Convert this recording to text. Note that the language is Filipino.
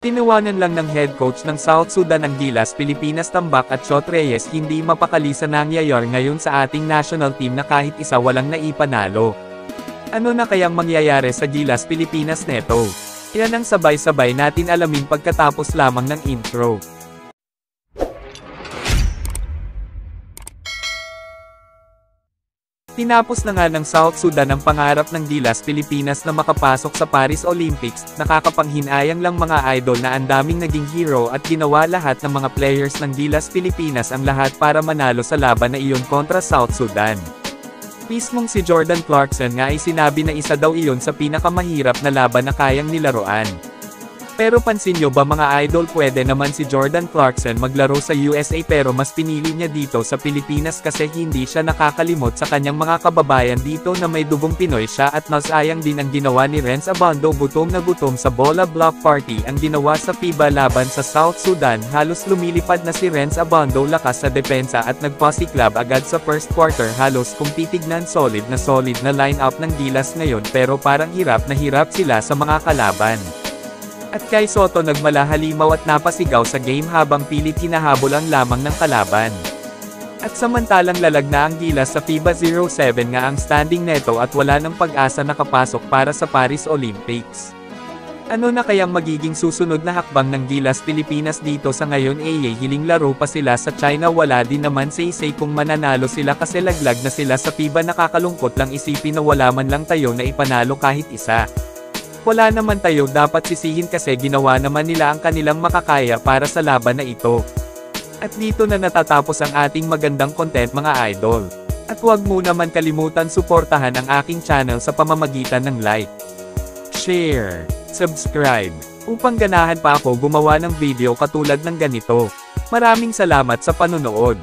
Tinawanan lang ng head coach ng South Sudan ng Gilas Pilipinas Tambak at Chot Reyes hindi mapakali sa nangyayari ngayon sa ating national team na kahit isa walang naipanalo. Ano na kayang mangyayari sa Gilas Pilipinas neto? Yan ang sabay-sabay natin alamin pagkatapos lamang ng intro. Tinapos na nga ng South Sudan ang pangarap ng Gilas Pilipinas na makapasok sa Paris Olympics. Nakakapanghinayang lang mga idol na ang daming naging hero at ginawa lahat ng mga players ng Gilas Pilipinas ang lahat para manalo sa laban na iyon kontra South Sudan. Mismong si Jordan Clarkson nga ay sinabi na isa daw iyon sa pinakamahirap na laban na kayang nilaruan. Pero pansin nyo ba mga idol, pwede naman si Jordan Clarkson maglaro sa USA pero mas pinili niya dito sa Pilipinas kasi hindi siya nakakalimot sa kanyang mga kababayan dito na may dugong Pinoy siya at nasayang din ang ginawa ni Renz Abando. Gutom na gutom sa bola block party ang ginawa sa FIBA laban sa South Sudan. Halos lumilipad na si Renz Abando lakas sa depensa at nagpasiklab agad sa first quarter. Halos kung titignan solid na line-up ng Gilas ngayon pero parang hirap na hirap sila sa mga kalaban. At kay Soto nagmalahalimaw at napasigaw sa game habang pilit hinahabol ang lamang ng kalaban. At samantalang lalag na ang Gilas sa FIBA 07 nga ang standing neto at wala ng pag-asa nakapasok para sa Paris Olympics. Ano na kayang magiging susunod na hakbang ng Gilas Pilipinas dito sa ngayon? Hiling laro pa sila sa China, wala din naman say kung mananalo sila kasi laglag na sila sa FIBA. Nakakalungkot lang isipin na wala man lang tayo na ipanalo kahit isa. Wala naman tayo dapat sisihin kasi ginawa naman nila ang kanilang makakaya para sa laban na ito. At dito na natatapos ang ating magandang content mga idol. At huwag mo naman kalimutan suportahan ang aking channel sa pamamagitan ng like, share, subscribe, upang ganahan pa ako gumawa ng video katulad ng ganito. Maraming salamat sa panonood.